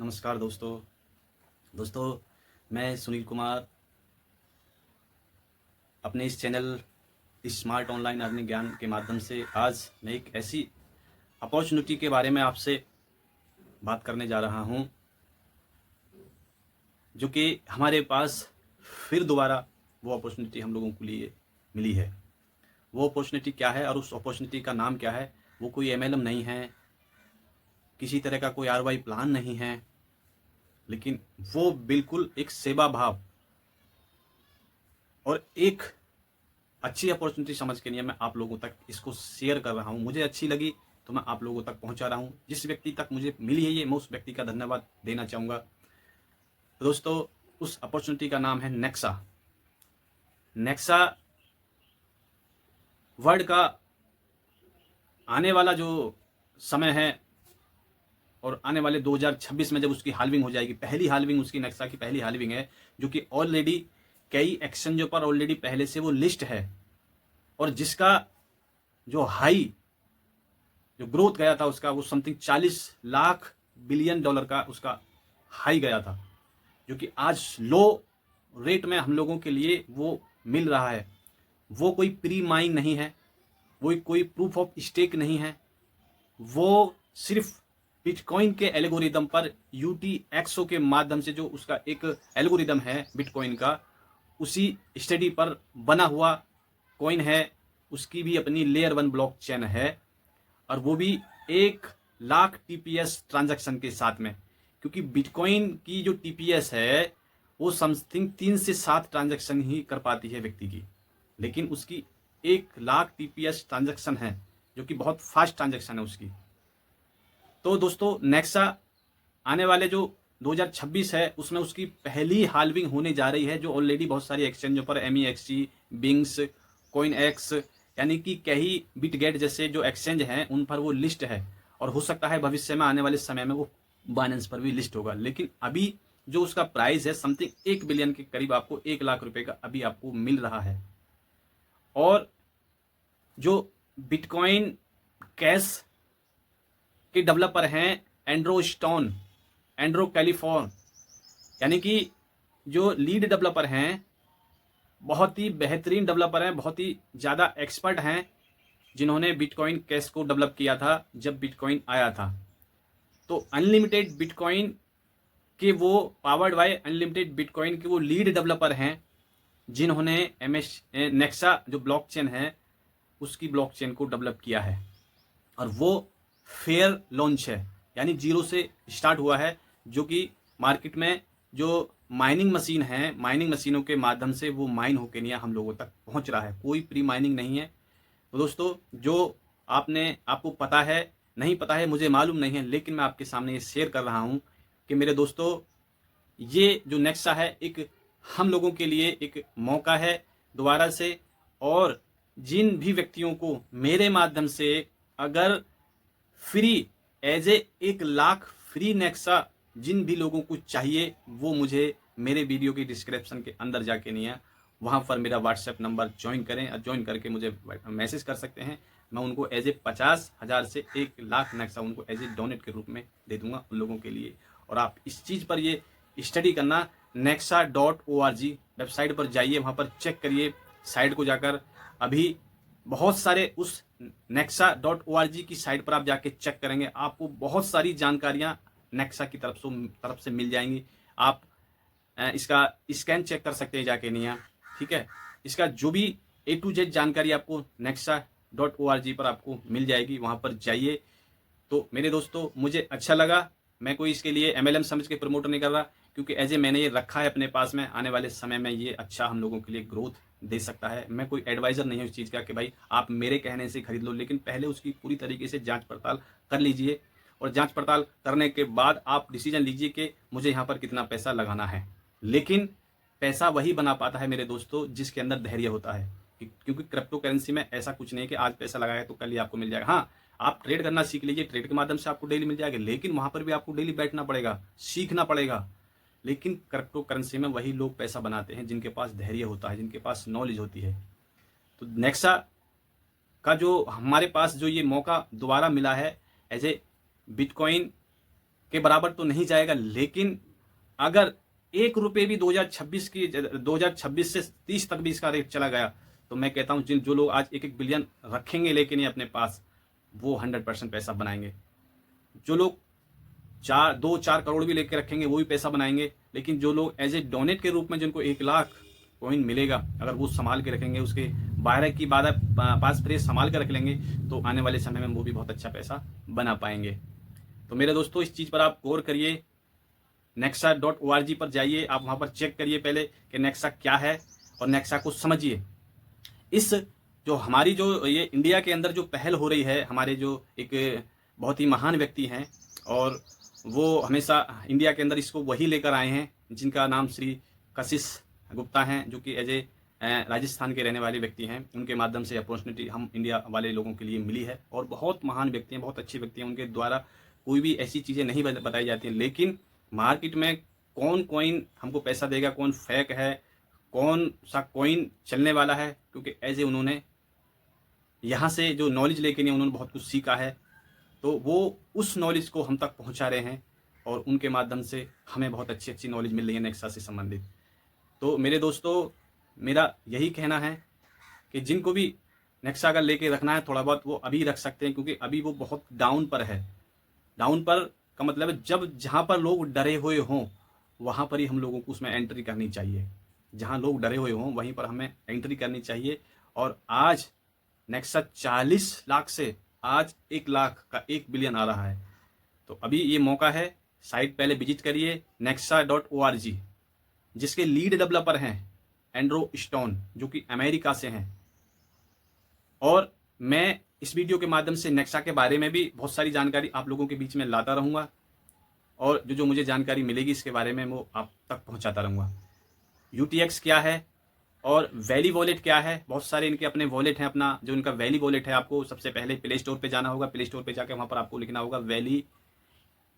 नमस्कार दोस्तों मैं सुनील कुमार अपने इस चैनल स्मार्ट ऑनलाइन अर्निंग ज्ञान के माध्यम से आज मैं एक ऐसी अपॉर्चुनिटी के बारे में आपसे बात करने जा रहा हूं जो कि हमारे पास फिर दोबारा वो अपॉर्चुनिटी हम लोगों के लिए मिली है। वो अपॉर्चुनिटी क्या है और उस अपॉर्चुनिटी का नाम क्या है? वो कोई MLM नहीं है, किसी तरह का कोई ROI प्लान नहीं है, लेकिन वो बिल्कुल एक सेवा भाव और एक अच्छी अपॉर्चुनिटी समझ के लिए मैं आप लोगों तक इसको शेयर कर रहा हूं। मुझे अच्छी लगी तो मैं आप लोगों तक पहुंचा रहा हूं। जिस व्यक्ति तक मुझे मिली है ये, मैं उस व्यक्ति का धन्यवाद देना चाहूँगा। तो दोस्तों, उस अपॉर्चुनिटी का नाम है नेक्सा। नेक्सा वर्ड का आने वाला जो समय है और आने वाले 2026 में जब उसकी हाल्विंग हो जाएगी, पहली हाल्विंग उसकी नेक्सा की पहली हाल्विंग है, जो कि ऑलरेडी कई एक्सचेंजों पर ऑलरेडी पहले से वो लिस्ट है और जिसका जो हाई जो ग्रोथ गया था उसका वो समथिंग 40 लाख बिलियन डॉलर का उसका हाई गया था, जो कि आज लो रेट में हम लोगों के लिए वो मिल रहा है। वो कोई प्री माइन नहीं है, वो कोई प्रूफ ऑफ स्टेक नहीं है, वो सिर्फ बिटकॉइन के एल्गोरिदम पर UTXO के माध्यम से जो उसका एक एल्गोरिदम है बिटकॉइन का, उसी स्टडी पर बना हुआ कॉइन है। उसकी भी अपनी लेयर 1 ब्लॉकचेन है और वो भी 1 लाख TPS ट्रांजैक्शन के साथ में, क्योंकि बिटकॉइन की जो TPS है वो समथिंग 3 से 7 ट्रांजैक्शन ही कर पाती है व्यक्ति की, लेकिन उसकी 1 लाख TPS ट्रांजैक्शन है, जो कि बहुत फास्ट ट्रांजैक्शन है उसकी। तो दोस्तों, नेक्सा आने वाले जो 2026 है उसमें उसकी पहली हाल्विंग होने जा रही है, जो ऑलरेडी बहुत सारी एक्सचेंजों पर MEXC, बिंग्स, CoinEx यानी कि कई बिटगेट जैसे जो एक्सचेंज हैं उन पर वो लिस्ट है और हो सकता है भविष्य में आने वाले समय में वो बाइनेंस पर भी लिस्ट होगा। लेकिन अभी जो उसका प्राइस है समथिंग 1 बिलियन के करीब, आपको 1 लाख रुपए का अभी आपको मिल रहा है। और जो बिटकॉइन कैश के डेवलपर हैं एंड्रोस्टोन, एंड्रो कैलिफोर्न, यानी कि जो लीड डेवलपर हैं, बहुत ही बेहतरीन डेवलपर हैं, बहुत ही ज़्यादा एक्सपर्ट हैं, जिन्होंने बिटकॉइन कैश को डेवलप किया था जब बिटकॉइन आया था। तो अनलिमिटेड बिटकॉइन के वो पावर्ड बाय अनलिमिटेड बिटकॉइन के वो लीड डेवलपर हैं, जिन्होंने नेक्सा जो ब्लॉकचेन है उसकी ब्लॉकचेन को डेवलप किया है। और वो फेयर लॉन्च है, यानी जीरो से स्टार्ट हुआ है, जो कि मार्केट में जो माइनिंग मशीन है, माइनिंग मशीनों के माध्यम से वो माइन होकर नहीं हम लोगों तक पहुंच रहा है। कोई प्री माइनिंग नहीं है। तो दोस्तों, जो आपको पता है, नहीं पता है मुझे मालूम नहीं है, लेकिन मैं आपके सामने ये शेयर कर रहा हूं कि मेरे दोस्तों, ये जो नेक्सा है एक हम लोगों के लिए एक मौका है दोबारा से। और जिन भी व्यक्तियों को मेरे माध्यम से अगर free as a 1 lakh free Nexa जिन भी लोगों को चाहिए, वो मुझे मेरे वीडियो की डिस्क्रिप्शन के अंदर जाके नहीं है, वहां पर मेरा व्हाट्सएप नंबर ज्वाइन करें और ज्वाइन करके मुझे मैसेज कर सकते हैं। मैं उनको एज ए 50,000 से 1 लाख नेक्सा उनको एज ए डोनेट के रूप में दे दूंगा उन लोगों के लिए। और आप इस चीज़ पर ये स्टडी करना, nexa.org वेबसाइट पर जाइए, वहाँ पर चेक करिए। साइट को जाकर अभी बहुत सारे उस nexa.org की साइट पर आप जाके चेक करेंगे, आपको बहुत सारी जानकारियाँ नेक्सा की तरफ से मिल जाएंगी। आप इसका स्कैन चेक कर सकते हैं जाके नहीं, ठीक है। इसका जो भी A to Z जानकारी आपको nexa.org पर आपको मिल जाएगी, वहाँ पर जाइए। तो मेरे दोस्तों, मुझे अच्छा लगा। मैं कोई इसके लिए MLM समझ के प्रमोट नहीं कर रहा, क्योंकि एज ए मैंने ये रखा है अपने पास में, आने वाले समय में ये अच्छा हम लोगों के लिए ग्रोथ दे सकता है। मैं कोई एडवाइजर नहीं हूँ इस चीज़ का कि भाई आप मेरे कहने से खरीद लो, लेकिन पहले उसकी पूरी तरीके से जांच पड़ताल कर लीजिए और जांच पड़ताल करने के बाद आप डिसीजन लीजिए कि मुझे यहाँ पर कितना पैसा लगाना है। लेकिन पैसा वही बना पाता है मेरे दोस्तों जिसके अंदर धैर्य होता है, क्योंकि क्रिप्टो करेंसी में ऐसा कुछ नहीं है कि आज पैसा लगाया तो कल ही आपको मिल जाएगा। हाँ, आप ट्रेड करना सीख लीजिए, ट्रेड के माध्यम से आपको डेली मिल जाएगा, लेकिन वहां पर भी आपको डेली बैठना पड़ेगा, सीखना पड़ेगा। लेकिन क्रिप्टो करेंसी में वही लोग पैसा बनाते हैं जिनके पास धैर्य होता है, जिनके पास नॉलेज होती है। तो नेक्सा का जो हमारे पास जो ये मौका दोबारा मिला है एज ए बिटकॉइन के बराबर तो नहीं जाएगा, लेकिन अगर 1 रुपये भी 2026 से 30 तक भी इसका रेट चला गया, तो मैं कहता हूं जो लोग आज 1-1 बिलियन रखेंगे लेकिन ये अपने पास, वो 100% पैसा बनाएंगे। जो लोग 2-4 करोड़ भी लेके रखेंगे वो भी पैसा बनाएंगे। लेकिन जो लोग एज ए डोनेट के रूप में जिनको 1 लाख कॉइन मिलेगा, अगर वो संभाल के रखेंगे, उसके 12 की 12 पास फ्रेज संभाल कर रख लेंगे, तो आने वाले समय में वो भी बहुत अच्छा पैसा बना पाएंगे। तो मेरे दोस्तों, इस चीज़ पर आप गौर करिए। nexa.org पर जाइए, आप वहाँ पर चेक करिए पहले कि नेक्सा क्या है और नेक्सा को समझिए। इस जो हमारी जो ये इंडिया के अंदर जो पहल हो रही है, हमारे जो एक बहुत ही महान व्यक्ति हैं और वो हमेशा इंडिया के अंदर इसको वही लेकर आए हैं, जिनका नाम श्री कशिश गुप्ता हैं, जो कि एज ए राजस्थान के रहने वाले व्यक्ति हैं। उनके माध्यम से अपॉर्चुनिटी हम इंडिया वाले लोगों के लिए मिली है और बहुत महान व्यक्ति हैं, बहुत अच्छे व्यक्ति हैं। उनके द्वारा कोई भी ऐसी चीज़ें नहीं बताई जाती हैं, लेकिन मार्केट में कौन कॉइन हमको पैसा देगा, कौन फेक है, कौन सा कॉइन चलने वाला है, क्योंकि एज ए उन्होंने यहाँ से जो नॉलेज लेके नहीं, उन्होंने बहुत कुछ सीखा है, तो वो उस नॉलेज को हम तक पहुँचा रहे हैं और उनके माध्यम से हमें बहुत अच्छी अच्छी नॉलेज मिल रही है नेक्सा से संबंधित। तो मेरे दोस्तों, मेरा यही कहना है कि जिनको भी नेक्सा अगर लेके रखना है थोड़ा बहुत, वो अभी रख सकते हैं, क्योंकि अभी वो बहुत डाउन पर है। डाउन पर का मतलब है जब जहाँ पर लोग डरे हुए हों वहाँ पर ही हम लोगों को उसमें एंट्री करनी चाहिए। जहाँ लोग डरे हुए हों वहीं पर हमें एंट्री करनी चाहिए। और आज नेक्सा 40 लाख से आज 1 लाख का 1 बिलियन आ रहा है। तो अभी ये मौका है, साइट पहले विजिट करिए nexa.org, जिसके लीड डेवलपर हैं एंड्रो स्टोन, जो कि अमेरिका से हैं। और मैं इस वीडियो के माध्यम से नेक्सा के बारे में भी बहुत सारी जानकारी आप लोगों के बीच में लाता रहूँगा और जो मुझे जानकारी मिलेगी इसके बारे में वो आप तक पहुँचाता रहूँगा। UTX क्या है और वैली वॉलेट क्या है, बहुत सारे इनके अपने वॉलेट हैं। अपना जो इनका वैली वॉलेट है, आपको सबसे पहले प्ले स्टोर पे जाना होगा। प्ले स्टोर पे जाकर वहाँ पर आपको लिखना होगा वैली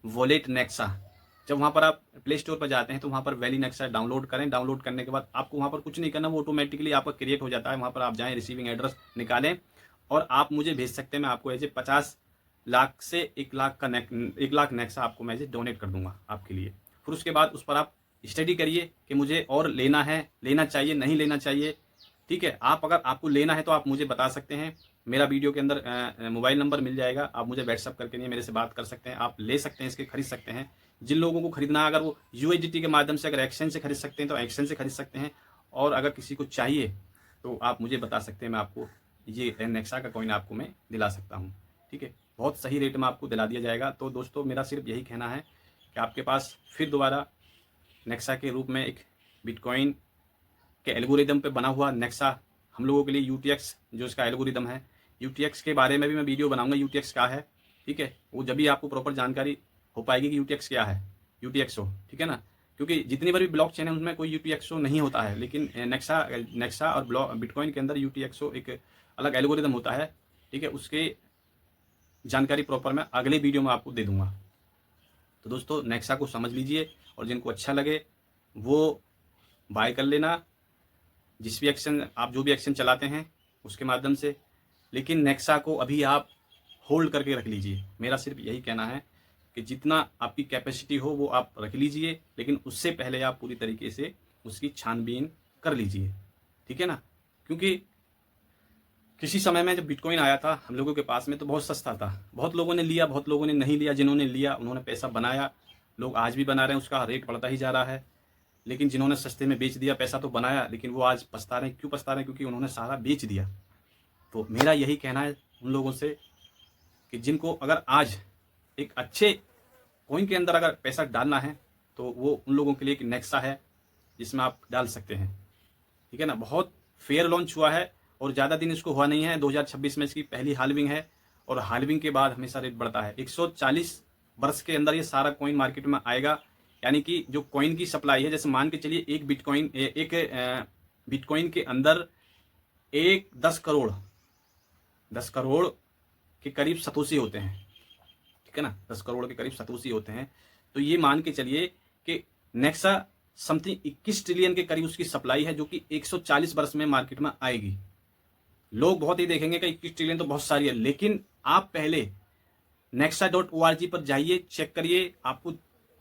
वॉलेट नेक्सा। जब वहाँ पर आप प्ले स्टोर पर जाते हैं तो वहाँ पर वैली नेक्सा डाउनलोड करें। डाउनलोड करने के बाद आपको वहाँ पर कुछ नहीं करना, वो ऑटोमेटिकली आपका क्रिएट हो जाता है। वहाँ पर आप जाएँ, रिसीविंग एड्रेस निकालें और आप मुझे भेज सकते हैं। मैं आपको एज ए 50 लाख से 1 लाख का 1 लाख नेक्सा आपको मैं डोनेट कर दूंगा आपके लिए। फिर उसके बाद उस पर आप स्टडी करिए कि मुझे और लेना है, लेना चाहिए, नहीं लेना चाहिए। ठीक है, आप अगर आपको लेना है तो आप मुझे बता सकते हैं। मेरा वीडियो के अंदर मोबाइल नंबर मिल जाएगा, आप मुझे व्हाट्सअप करके नहीं मेरे से बात कर सकते हैं। आप ले सकते हैं, इसके खरीद सकते हैं। जिन लोगों को खरीदना है, अगर वो USDT के माध्यम से अगर एक्सचेंज से खरीद सकते हैं तो एक्सचेंज से खरीद सकते हैं। और अगर किसी को चाहिए तो आप मुझे बता सकते हैं, मैं आपको ये नेक्सा का कॉइन आपको मैं दिला सकता हूँ। ठीक है, बहुत सही रेट में आपको दिला दिया जाएगा। तो दोस्तों, मेरा सिर्फ यही कहना है कि आपके पास फिर दोबारा नेक्सा के रूप में एक बिटकॉइन के एल्गोरिदम पे बना हुआ नेक्सा हम लोगों के लिए UTX जो इसका एल्गोरिदम है, UTX के बारे में भी मैं वीडियो बनाऊंगा। UTX क्या है, ठीक है, वो जब भी आपको प्रॉपर जानकारी हो पाएगी कि UTX क्या है, UTXO, ठीक है ना। क्योंकि जितनी बार भी ब्लॉकचेन है उनमें कोई UTXO नहीं होता है, लेकिन नेक्सा और बिटकॉइन के अंदर UTXO एक अलग एल्गोरिदम होता है। ठीक है, उसके जानकारी प्रॉपर मैं अगले वीडियो में आपको दे दूंगा। तो दोस्तों, नेक्सा को समझ लीजिए और जिनको अच्छा लगे वो बाय कर लेना, जिस भी एक्शन आप जो भी एक्शन चलाते हैं उसके माध्यम से। लेकिन नेक्सा को अभी आप होल्ड करके रख लीजिए। मेरा सिर्फ यही कहना है कि जितना आपकी कैपेसिटी हो वो आप रख लीजिए, लेकिन उससे पहले आप पूरी तरीके से उसकी छानबीन कर लीजिए। ठीक है ना, क्योंकि किसी समय में जब बिटकॉइन आया था हम लोगों के पास में तो बहुत सस्ता था। बहुत लोगों ने लिया, बहुत लोगों ने नहीं लिया। जिन्होंने लिया उन्होंने पैसा बनाया, लोग आज भी बना रहे हैं, उसका रेट बढ़ता ही जा रहा है। लेकिन जिन्होंने सस्ते में बेच दिया, पैसा तो बनाया लेकिन वो आज पछता रहे हैं। क्यों पछता रहे हैं? क्योंकि उन्होंने सारा बेच दिया। तो मेरा यही कहना है उन लोगों से कि जिनको अगर आज एक अच्छे कॉइन के अंदर अगर पैसा डालना है तो वो उन लोगों के लिए एक नेक्सा है जिसमें आप डाल सकते हैं। ठीक है ना, बहुत फेयर लॉन्च हुआ है और ज़्यादा दिन इसको हुआ नहीं है। 2026 में इसकी पहली हाल्विंग है और हाल्विंग के बाद हमेशा रेट बढ़ता है। 140 वर्ष के अंदर ये सारा कॉइन मार्केट में आएगा। यानी कि जो कॉइन की सप्लाई है, जैसे मान के चलिए एक बिटकॉइन के अंदर 10 करोड़ के करीब सतोशी होते हैं। ठीक है ना, 10 करोड़ के करीब सतोशी होते हैं। तो ये मान के चलिए कि नेक्सा समथिंग 21 ट्रिलियन के करीब उसकी सप्लाई है, जो कि 140 वर्ष में मार्केट में आएगी। लोग बहुत ही देखेंगे कि 21 ट्रिलियन तो बहुत सारी है, लेकिन आप पहले nexa.org पर जाइए, चेक करिए, आपको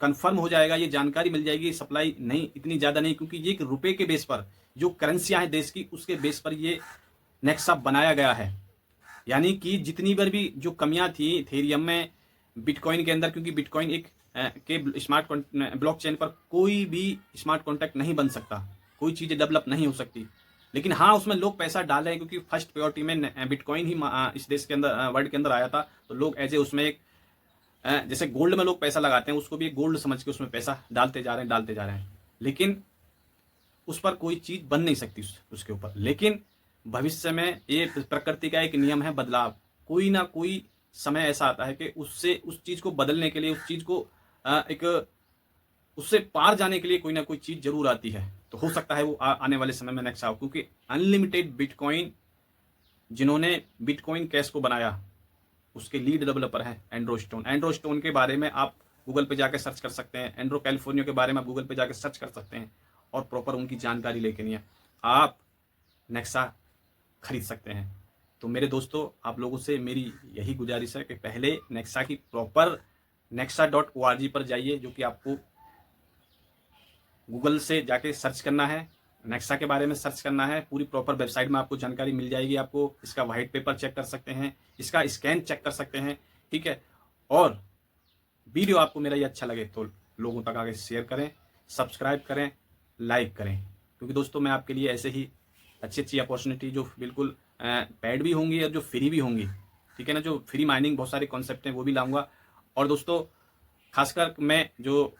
कंफर्म हो जाएगा, ये जानकारी मिल जाएगी। सप्लाई नहीं, इतनी ज़्यादा नहीं, क्योंकि ये एक रुपए के बेस पर, जो करेंसियाँ हैं देश की, उसके बेस पर ये नेक्सा बनाया गया है। यानी कि जितनी बार भी जो कमियां थी इथेरियम में, बिटकॉइन के अंदर, क्योंकि बिटकॉइन एक के स्मार्ट ब्लॉकचेन पर कोई भी स्मार्ट कॉन्ट्रैक्ट नहीं बन सकता, कोई चीज़ें डेवलप नहीं हो सकती। लेकिन हाँ, उसमें लोग पैसा डाल रहे हैं, क्योंकि फर्स्ट प्रायोरिटी में बिटकॉइन ही इस देश के अंदर, वर्ल्ड के अंदर आया था। तो लोग एज ए उसमें एक जैसे गोल्ड में लोग पैसा लगाते हैं, उसको भी एक गोल्ड समझ के उसमें पैसा डालते जा रहे हैं, डालते जा रहे हैं। लेकिन उस पर कोई चीज बन नहीं सकती उसके ऊपर। लेकिन भविष्य में ये प्रकृति का एक नियम है, बदलाव। कोई ना कोई समय ऐसा आता है कि उससे उस चीज को बदलने के लिए, उस चीज को एक उससे पार जाने के लिए कोई ना कोई चीज जरूर आती है। तो हो सकता है वो आने वाले समय में नेक्स्ट आओ, क्योंकि अनलिमिटेड बिटकॉइन, जिन्होंने बिटकॉइन कैश को बनाया, उसके लीड डेवलपर हैं एंड्रो स्टोन। एंड्रो स्टोन के बारे में आप गूगल पे जाकर सर्च कर सकते हैं, एंड्रो कैलिफोर्निया के बारे में आप गूगल पे जाकर सर्च कर सकते हैं, और प्रॉपर उनकी जानकारी लेके नहीं है आप नेक्सा खरीद सकते हैं। तो मेरे दोस्तों, आप लोगों से मेरी यही गुजारिश है कि पहले नेक्सा की प्रॉपर nexa.org पर जाइए, जो कि आपको गूगल से जाके सर्च करना है, नेक्सा के बारे में सर्च करना है। पूरी प्रॉपर वेबसाइट में आपको जानकारी मिल जाएगी। आपको इसका वाइट पेपर चेक कर सकते हैं, इसका स्कैन चेक कर सकते हैं, ठीक है। और वीडियो आपको मेरा ये अच्छा लगे तो लोगों तक आगे शेयर करें, सब्सक्राइब करें, लाइक करें, क्योंकि दोस्तों मैं आपके लिए ऐसे ही अच्छी अच्छी अपॉर्चुनिटी जो बिल्कुल पेड भी होंगी और जो फ्री भी होंगी, ठीक है ना, जो फ्री माइनिंग बहुत सारे कॉन्सेप्ट हैं वो भी लाऊंगा। और दोस्तों खासकर मैं जो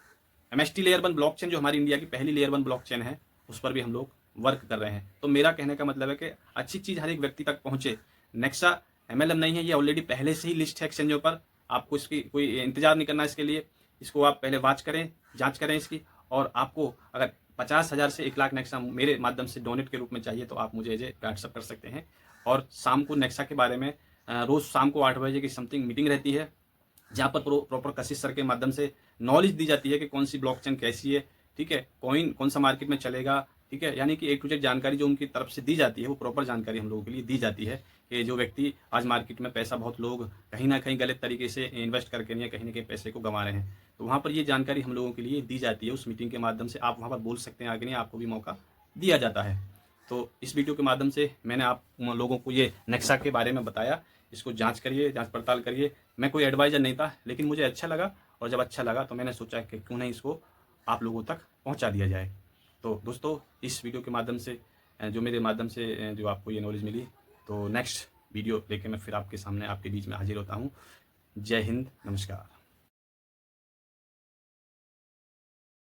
MST लेयर 1 ब्लॉकचेन, जो हमारी इंडिया की पहली लेयर 1 ब्लॉकचेन है, उस पर भी हम लोग वर्क कर रहे हैं। तो मेरा कहने का मतलब है कि अच्छी चीज़ हर एक व्यक्ति तक पहुंचे। नेक्सा MLM नहीं है, ये ऑलरेडी पहले से ही लिस्ट है एक्सचेंजों पर। आपको इसकी कोई इंतजार नहीं करना इसके लिए। इसको आप पहले वॉच करें, जांच करें इसकी। और आपको अगर 50,000 से 1 लाख नेक्सा मेरे माध्यम से डोनेट के रूप में चाहिए, तो आप मुझे व्हाट्सअप कर सकते हैं। और शाम को नेक्सा के बारे में रोज़ शाम को 8 बजे की समथिंग मीटिंग रहती है, जहाँ पर प्रॉपर कशिश सर के माध्यम से नॉलेज दी जाती है कि कौन सी ब्लॉकचेन कैसी है, ठीक है, कॉइन कौन सा मार्केट में चलेगा, ठीक है। यानी कि A to Z जानकारी जो उनकी तरफ से दी जाती है, वो प्रॉपर जानकारी हम लोगों के लिए दी जाती है कि जो व्यक्ति आज मार्केट में पैसा, बहुत लोग कहीं ना कहीं गलत तरीके से इन्वेस्ट करके या कहीं ना कहीं पैसे को गंवा रहे हैं, तो वहाँ पर ये जानकारी हम लोगों के लिए दी जाती है। उस मीटिंग के माध्यम से आप वहाँ पर बोल सकते हैं, आगे नहीं आपको भी मौका दिया जाता है। तो इस वीडियो के माध्यम से मैंने आप लोगों को ये नेक्सा के बारे में बताया। इसको जांच करिए, जांच पड़ताल करिए। मैं कोई एडवाइजर नहीं था, लेकिन मुझे अच्छा लगा, और जब अच्छा लगा तो मैंने सोचा कि क्यों नहीं इसको आप लोगों तक पहुंचा दिया जाए। तो दोस्तों, इस वीडियो के माध्यम से जो मेरे माध्यम से जो आपको ये नॉलेज मिली, तो नेक्स्ट वीडियो लेके मैं फिर आपके सामने, आपके बीच में हाजिर होता हूँ। जय हिंद, नमस्कार।